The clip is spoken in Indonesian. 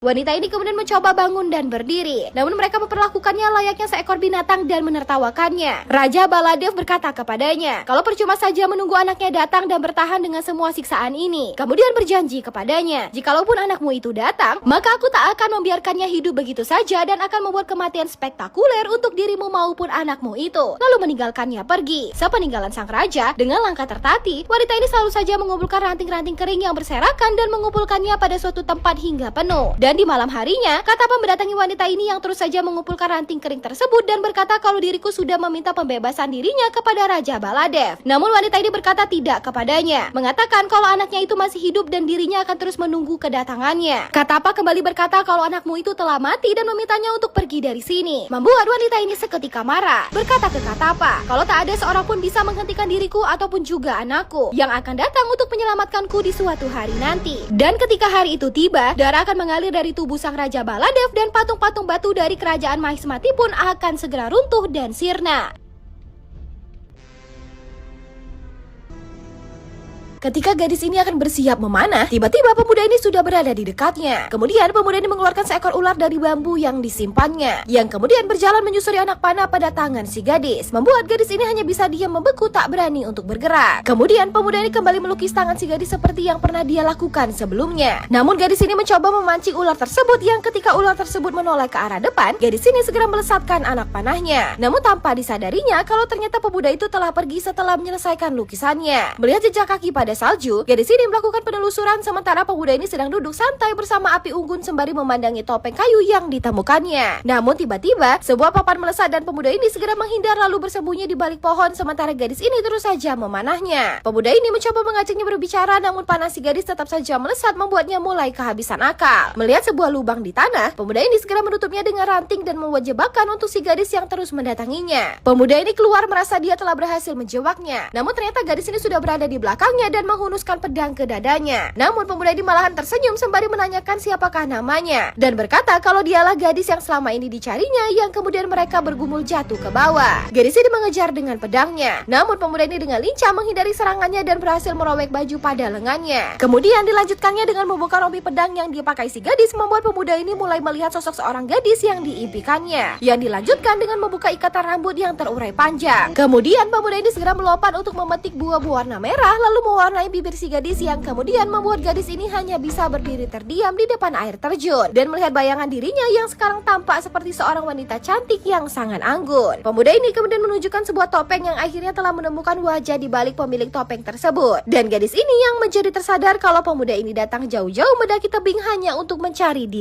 Wanita ini kemudian mencoba bangun dan berdiri, namun mereka memperlakukannya layaknya seekor binatang dan menertawakannya. Raja Baladev berkata kepadanya, kalau percuma saja menunggu anaknya datang dan bertahan dengan semua siksaan ini. Kemudian berjanji kepadanya, jikalaupun anakmu itu datang, maka aku tak akan membiarkannya hidup begitu saja dan akan membuat kematian spektakuler untuk dirimu maupun anakmu itu. Lalu meninggalkannya pergi. Sepeninggalan sang raja, dengan langkah tertatih, wanita ini selalu saja mengumpulkan ranting-ranting kering yang berserakan dan mengumpulkannya pada suatu tempat hingga penuh. Dan di malam harinya, Katapa mendatangi wanita ini yang terus saja mengumpulkan ranting kering tersebut dan berkata kalau diriku sudah meminta pembebasan dirinya kepada Raja Baladev. Namun wanita ini berkata tidak kepadanya, mengatakan kalau anaknya itu masih hidup dan dirinya akan terus menunggu kedatangannya. Katapa kembali berkata kalau anakmu itu telah mati dan memintanya untuk pergi dari sini. Membuat wanita ini seketika marah, berkata ke Katapa, kalau tak ada seorang pun bisa menghentikan diriku ataupun juga anakku yang akan datang untuk menyelamatkanku di suatu hari nanti. Dan ketika hari itu tiba, darah akan mengalir dari tubuh sang Raja Baladev dan patung-patung batu dari kerajaan Mahismati pun akan segera runtuh dan sirna. Ketika gadis ini akan bersiap memanah, tiba-tiba pemuda ini sudah berada di dekatnya. Kemudian pemuda ini mengeluarkan seekor ular dari bambu yang disimpannya, yang kemudian berjalan menyusuri anak panah pada tangan si gadis, membuat gadis ini hanya bisa diam membeku tak berani untuk bergerak. Kemudian pemuda ini kembali melukis tangan si gadis seperti yang pernah dia lakukan sebelumnya. Namun gadis ini mencoba memancing ular tersebut, yang ketika ular tersebut menoleh ke arah depan, gadis ini segera melesatkan anak panahnya. Namun tanpa disadarinya kalau ternyata pemuda itu telah pergi setelah menyelesaikan lukisannya. Melihat jejak kaki pada salju, gadis ini melakukan penelusuran sementara pemuda ini sedang duduk santai bersama api unggun sembari memandangi topeng kayu yang ditemukannya. Namun tiba-tiba sebuah papan melesat dan pemuda ini segera menghindar lalu bersembunyi di balik pohon sementara gadis ini terus saja memanahnya. Pemuda ini mencoba mengajaknya berbicara, namun panah si gadis tetap saja melesat membuatnya mulai kehabisan akal. Melihat sebuah lubang di tanah, pemuda ini segera menutupnya dengan ranting dan membuat jebakan untuk si gadis yang terus mendatanginya. Pemuda ini keluar merasa dia telah berhasil menjebaknya, namun ternyata gadis ini sudah berada di belakangnya dan menghunuskan pedang ke dadanya. Namun pemuda ini malahan tersenyum sembari menanyakan siapakah namanya dan berkata kalau dialah gadis yang selama ini dicarinya, yang kemudian mereka bergumul jatuh ke bawah. Gadis ini mengejar dengan pedangnya, namun pemuda ini dengan lincah menghindari serangannya dan berhasil merobek baju pada lengannya. Kemudian dilanjutkannya dengan membuka rompi pedang yang dipakai si gadis, membuat pemuda ini mulai melihat sosok seorang gadis yang diimpikannya, yang dilanjutkan dengan membuka ikatan rambut yang terurai panjang. Kemudian pemuda ini segera melompat untuk memetik buah berwarna merah lalu mewarnai bibir si gadis, yang kemudian membuat gadis ini hanya bisa berdiri terdiam di depan air terjun dan melihat bayangan dirinya yang sekarang tampak seperti seorang wanita cantik yang sangat anggun. Pemuda ini kemudian menunjukkan sebuah topeng yang akhirnya telah menemukan wajah di balik pemilik topeng tersebut, dan gadis ini yang menjadi tersadar kalau pemuda ini datang jauh-jauh mendaki tebing hanya untuk mencari diri.